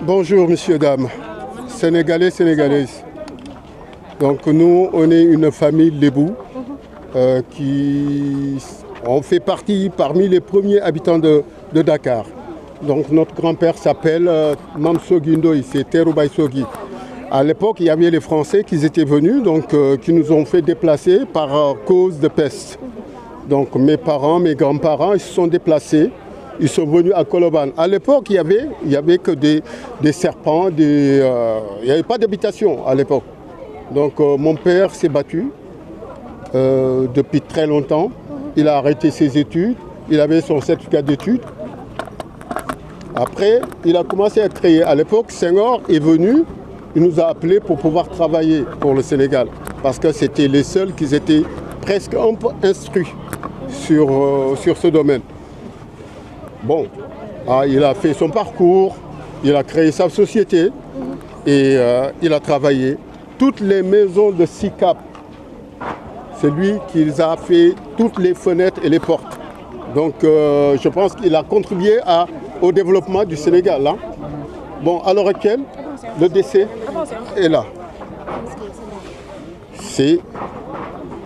Bonjour, messieurs, dames, Sénégalais, Sénégalaises. Donc nous, on est une famille lébou qui on fait partie parmi les premiers habitants de Dakar. Donc notre grand-père s'appelle Mamsogui Ndoye, c'est Teroubaï Sogui. À l'époque, il y avait les Français qui étaient venus, donc qui nous ont fait déplacer par cause de peste. Donc mes parents, mes grands-parents, ils se sont déplacés. Ils sont venus à Koloban. À l'époque, il y avait que des serpents, il n'y avait pas d'habitation à l'époque. Donc mon père s'est battu depuis très longtemps. Il a arrêté ses études. Il avait son certificat d'études. Après, il a commencé à créer. À l'époque, Senghor est venu. Il nous a appelés pour pouvoir travailler pour le Sénégal. Parce que c'était les seuls qui étaient presque un peu instruits sur ce domaine. Bon, il a fait son parcours, il a créé sa société et il a travaillé. Toutes les maisons de SICAP, c'est lui qui a fait toutes les fenêtres et les portes. Donc je pense qu'il a contribué au développement du Sénégal. Hein. Bon, à l'heure actuelle, le décès est là.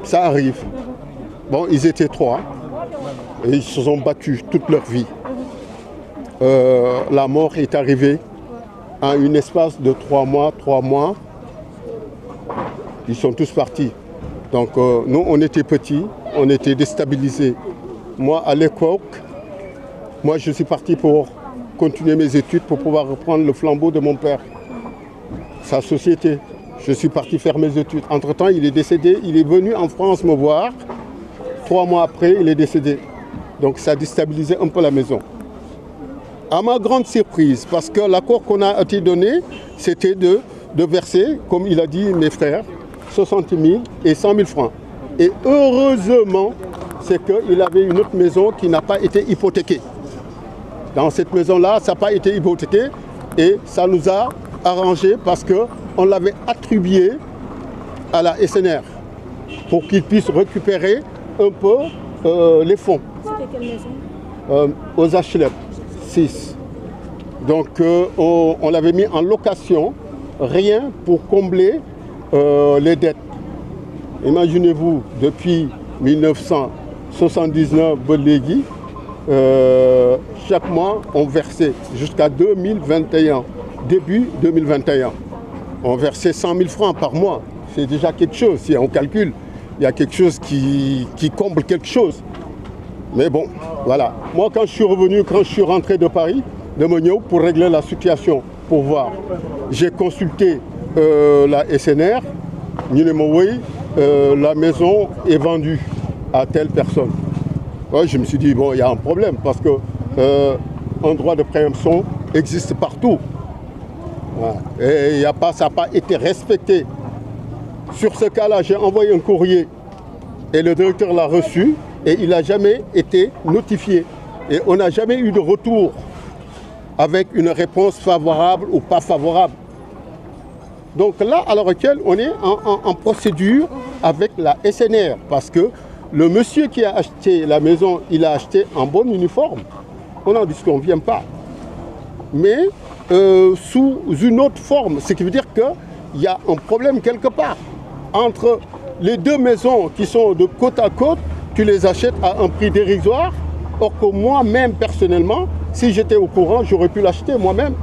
Ça arrive. Bon, ils étaient 3 et ils se sont battus toute leur vie. La mort est arrivée en un espace de 3 mois. Ils sont tous partis. Donc nous, on était petits, on était déstabilisés. Moi, à l'époque, je suis parti pour continuer mes études, pour pouvoir reprendre le flambeau de mon père, sa société. Je suis parti faire mes études. Entre-temps, il est décédé, il est venu en France me voir. 3 mois après, il est décédé. Donc ça a déstabilisé un peu la maison. À ma grande surprise, parce que l'accord qu'on a été donné, c'était de verser, comme il a dit mes frères, 60 000 et 100 000 francs. Et heureusement, c'est qu'il avait une autre maison qui n'a pas été hypothéquée. Dans cette maison-là, ça n'a pas été hypothéqué et ça nous a arrangé parce qu'on l'avait attribué à la SNR pour qu'il puisse récupérer un peu les fonds. C'était quelle maison? Aux HLM. 6. Donc on l'avait mis en location, rien pour combler les dettes. Imaginez-vous, depuis 1979, chaque mois on versait jusqu'à 2021, début 2021. On versait 100 000 francs par mois. C'est déjà quelque chose, si on calcule, il y a quelque chose qui comble quelque chose. Mais bon, voilà. Moi, quand je suis rentré de Paris, de Mogno, pour régler la situation, pour voir, j'ai consulté la SNR. La maison est vendue à telle personne. Ouais, je me suis dit, bon, il y a un problème parce que un droit de préemption existe partout. Ouais. Et ça n'a pas été respecté. Sur ce cas-là, j'ai envoyé un courrier et le directeur l'a reçu. Et il n'a jamais été notifié. Et on n'a jamais eu de retour avec une réponse favorable ou pas favorable. Donc là, à l'heure actuelle, on est en procédure avec la SNR. Parce que le monsieur qui a acheté la maison, il a acheté en bon uniforme. On n'en disconvient pas. Mais sous une autre forme. Ce qui veut dire qu'il y a un problème quelque part. Entre les deux maisons qui sont de côte à côte, tu les achètes à un prix dérisoire, or que moi-même, personnellement, si j'étais au courant, j'aurais pu l'acheter moi-même.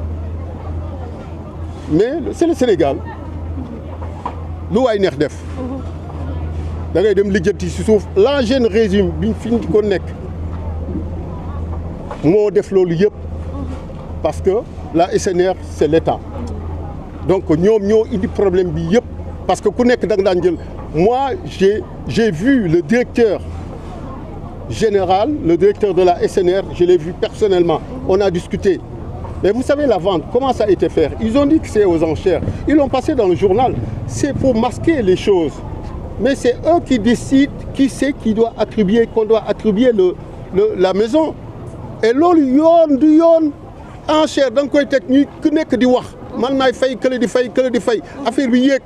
Mais c'est le Sénégal. Lu waay neex def. Da ngay dem lijjanti ci suuf l'ancien régime bi fi ñu ko nekk moo def loolu yëpp parce que la SNR c'est l'État. Donc ñoom ñoo indi problème bi yëpp parce que ku nekk da nga daan jël. Moi, j'ai vu le directeur général, le directeur de la SNR, je l'ai vu personnellement. On a discuté. Mais vous savez, la vente, comment ça a été fait? Ils ont dit que c'est aux enchères. Ils l'ont passé dans le journal. C'est pour masquer les choses. Mais c'est eux qui décident qui c'est qui doit attribuer, qu'on doit attribuer la maison. Et loolu yoon du yoon enchère da nga koy teg ñu ku nekk di wax man maay fay kële di fay affaire bi yéeg.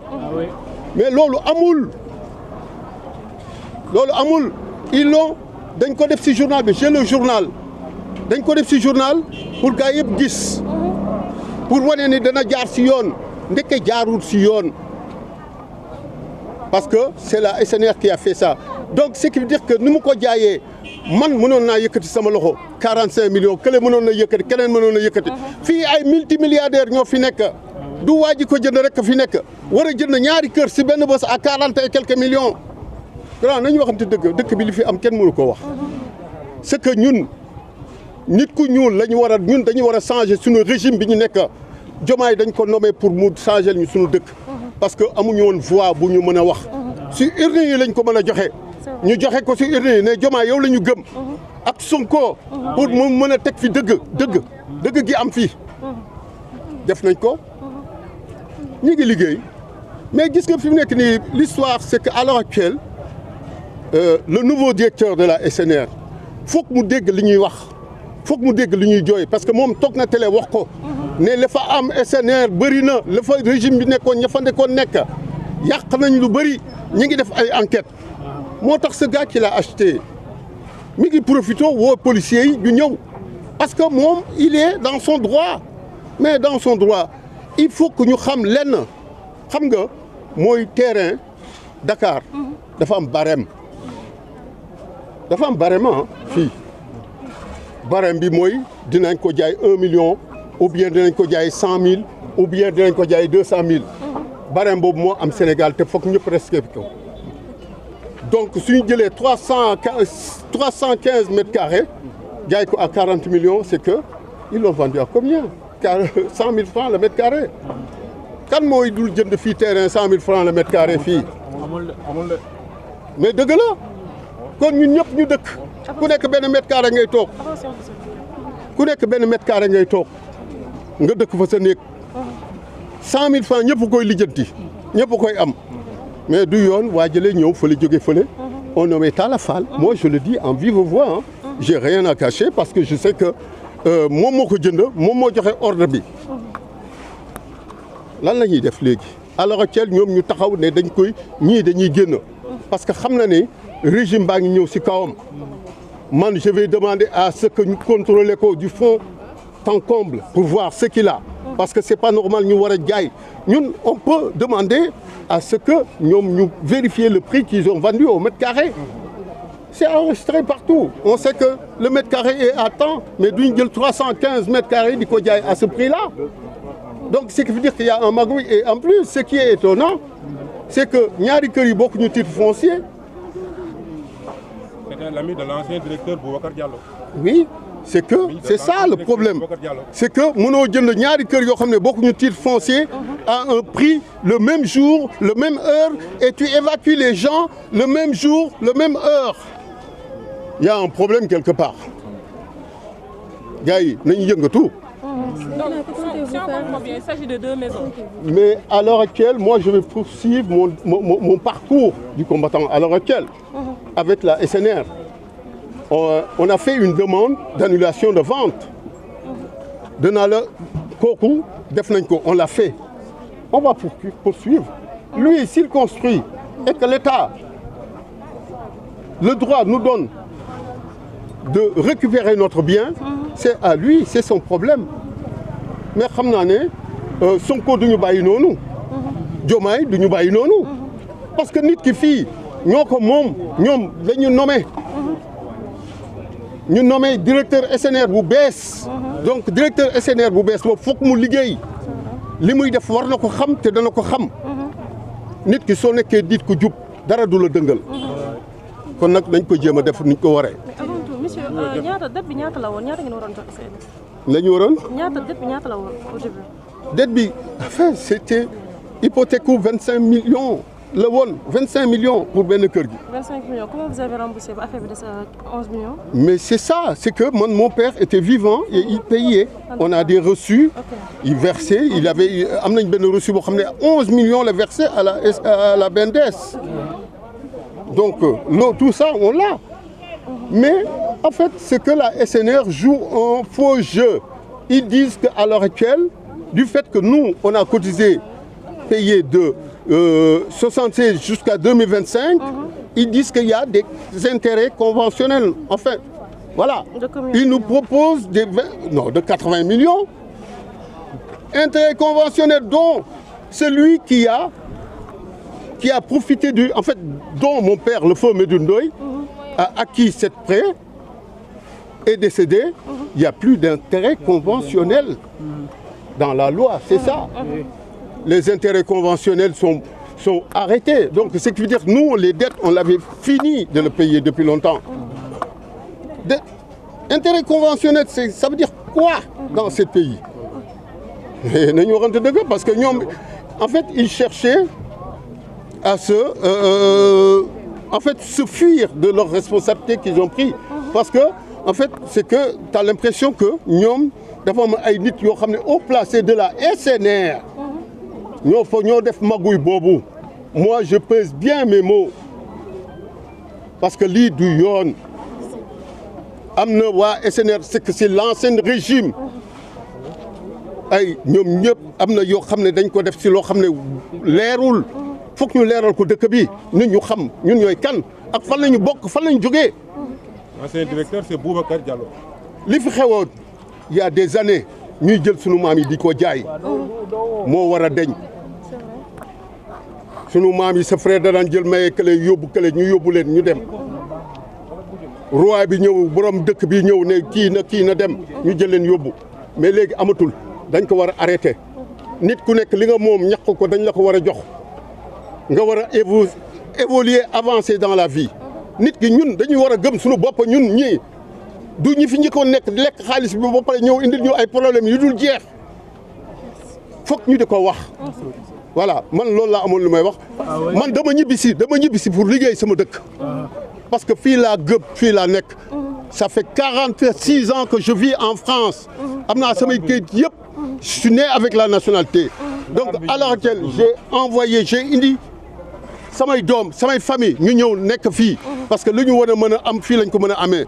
Mais loolu amul. Ils l'ont dañ ko def ci journal bi j'ai le journal dañ ko def ci journal pour gars yëpp gis pour wane ni dana jaar si yoon ndeke jaarul si yoon parce que c'est la SNR qui a fait ça donc ce qui veut dire que ni mu ko jaayee man mënoon naa yëkkati sama loxo 45 millions kële mënoon na yëkkati keneen mënoon na yëkkati fii ay multimilliardaires ñoo fi nekk du waa ji ko jënd rek fi nekk war a jënd ñaari kër si benn bés à 40 et quelques millions grand nañu waxante dëkk bi li fi am kenn mënu ko wax c'est que ñun nit ku ñuul la ñu war a ñun dañu war a changer suñu régime bi ñu nekk Diomaye dañ ko nommé pour mu changer ñu suñu dëkk parce que amuñu woon voix bu ñu mën a wax si urne yi lañ ko mën a joxe ñu joxe ko si urne yi ne Diomaye yow la ñu gëm ak Sonko pour mu mën a teg fi dëgg gi am fii def nañ ko ñu ngi liggéey mais gis nga fi mu nekk nii l'histoire c'est que à l'heure actuelle le nouveau directeur de la SNR foog mu dégg li ñuy wax foog mu dégg li ñuy jooy parce que moom toog na télé wax ko ne la fa am SNR bëri na la fa régime bi nekkoon ña fa nekkoon nekk yàq nañ lu bëri ñu ngi def ay enquêtes moo tax ce gars qui l'a acheté mi ngi profité woo policiers yi ñu ñëw parce que moom il est dans son droit mais dans son droit il faut que ñu xam lenn xam nga mooy terrain Dakar dafa am barème fii barème bi mooy dinañ ko jaay 1 million ou bien dinañ ko jaay 100 000 ou bien dinañ ko jaay 200 000 barème boobu moo am Sénégal te foog ñëpp respecté ko donc suñu jëlee 315 mètres carrés jaay ko à 40 millions c'est que ils l'ont vendu à combien 100 000 francs le mètre carré kan mooy dul jënd fii terrain 100 000 francs le mètre carré fii mais dëgg la kon ñun ñëpp ñu dëkk ku nekk benn mètre carré ngay toog nga dëkk fa sa néeg 100 000 francs ñëpp koy lijjanti ñëpp koy am mais du yoon waa jëlee ñëw fële jóge fële on nommé Talla Fall moi je le dis en vive voix j'ai rien à cacher parce que je sais que moom moo ko jënd moom moo joxe ordre bi lan la ñuy def léegi à l'heure actuelle ñoom ñu taxaw ne dañ koy ñii dañuy génn parce que xam na ne régime baa ngi ñëw ci kawam man je vais demander à ce que ñu contrôler ko du fond en comble pour voir ce qu'il a parce que c'est pas normal ñu war a jaay ñun on peut demander à ce que ñoom ñu vérifier le prix qu'ils ont vendu au mètre carré c'est enregistré partout on sait que le mètre carré est à temps mais duñ jël 315 mètres carrés di ko jaay à ce prix-là donc ce qui veut dire qu'il y a un magouille et en plus ce qui est étonnant c'est que ñaari kër yi bokkuñu titre foncier. C'était l'ami de l'ancien directeur Boubacar Diallo. Oui, c'est ça le problème. C'est que mënoo jënd ñaari kër yoo xam ne bokkuñu titre foncier à un prix le même jour, le même heure et tu évacues les gens le même jour, le même heure. Il y a un problème quelque part. Gars yi nañu yëngatu. Donc, si on comprend bien, il s'agit de 2 maisons. Mais à l'heure actuelle, moi je vais poursuivre mon parcours du combattant à l'heure actuelle avec la SNR. On a fait une demande d'annulation de vente. Danaa la kooku def nañ ko, on l'a fait. On va poursuivre. Lui, s'il construit et que l'État, le droit nous donne de récupérer notre bien, c'est à lui, c'est son problème. Mais xam naa ne Sonko du ñu bàyyi noonu. Diomaye du ñu bàyyi noonu. parce que nit ki fii ñoo ko moom ñoom dañu nommé. ñu nommé directeur SNR bu bees. donc directeur SNR bu bees boobu foog mu liggéey. li muy def war na ko xam te dana ko xam. nit ki soo nekkee nit ku jub dara du la dëngal. kon nag nañ ko jéem a def niñ ko waree. mais avant tout monsieur ñaata dette bi ñaata la woon ñaata ngeen waroon jox seen. la ñu waroon. ñaata dette bi ñaata la woon au début. dette bi enfin c'était hypothèque 25 millions la woon 25 millions pour benn kër gi. 25 millions comment vous avez remboursé ba affaire bi des 11 millions. mais c'est ça c'est que mon père était vivant et il payait. on a des reçus. Okay. il versait il avait am nañ benn reçu boo xam ne 11 millions la versé à la BNDES. donc tout ça on l'a. mais en fait c'est que la SNR joue un faux jeu. Ils disent qu'à l'heure actuelle, du fait que nous, on a cotisé, payé de 76 jusqu'à 2025, ils disent qu'il y a des intérêts conventionnels. Enfin, voilà. Ils nous proposent de 80 millions. intérêt conventionnel dont celui qui a profité en fait, dont mon père, le feu Medoune Ndoye, a acquis cette prêt, est décédé, il n'y a plus d'intérêt conventionnel dans la loi, c'est ça. Les intérêts conventionnels sont arrêtés. Donc, ce qui veut dire que nous, les dettes, on l'avait fini de le payer depuis longtemps. Intérêt conventionnel, ça veut dire quoi dans ce pays? Parce que nous, en fait, ils cherchaient à se fuir de leurs responsabilités qu'ils ont prises. Parce que, en fait, c'est que tu as l'impression que nous, d'abord, ay nit yoo xam ne haut placé de la SNR, ñoo def magouille boobu. Moi, je pèse bien mes mots. Parce que lii du yoon. Am na waa SNR, c'est que c'est l'ancien régime. Ay ñoom ñëpp am na yoo xam ne dañ ko def si loo xam ne leerul. Foog ñu leeral ko dëkk bi nit ñu xam ñun ñooy kan ak fan la ñu bokk fan la ñu jógee. L'ancien directeur, c'est Boubacar Diallo. li fi xewoon il y a des années ñuy jël sunu maam yi di ko jaay moo war a deñ sunu maam yi sa frère da daan jël maye kële yóbbu kële ñu yóbbu leen ñu dem roi bi ñëw borom dëkk bi ñëw ne kii na dem ñu jël leen yóbbu mais léegi amatul dañ ko war a arrêté nit ku nekk li nga moom ñàkk ko dañ la ko war a jox nga war a évoluer avancer dans la vie nit ki ñun dañuy war a gëm suñu bopp ñun ñii du ñi fi njëkkoon nekk di lekk xaalis bi ba pare ñëw indil ñu ay problèmes yu dul jeex foog ñu di ko wax voilà man loolu laa amoon lu may wax man dama ñibbisi pour liggéey sama dëkk parce que fii laa gëm fii laa nekk ça fait 46 ans que je vis en France am naa samay kayit yëpp je suis né avec la nationalité donc à l'heure actuelle j'ai indi samay doom samay famille ñu ñëw nekk fii parce que lu ñu war a mën a am fii lañ ko mën a amee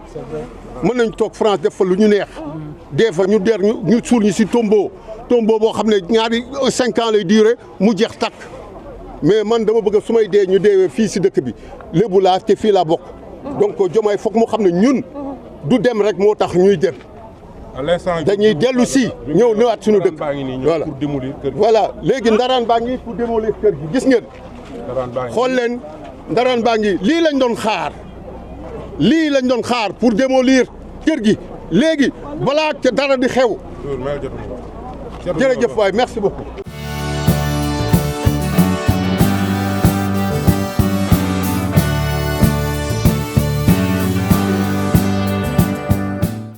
mën nañ toog France def fa lu ñu neex des fois ñu suul ñu si tombeau boo xam ne ñaari 5 ans lay durer mu jeex takk mais man dama bëgg su may dee ñu deewee fii si dëkk bi lébu laa te fii laa bokk donc Diomaye foog mu xam ne ñun du dem rek moo tax ñuy dem dañuy dellu si ñëwaat suñu dëkk voilà léegi ndaraan baa ngi pour démolir kër gi gis ngeen xool leen ndaraan baa ngi lii lañ doon xaar pour démolir kër gi léegi balaa ca dara di xew jërëjëf waay merci beaucoup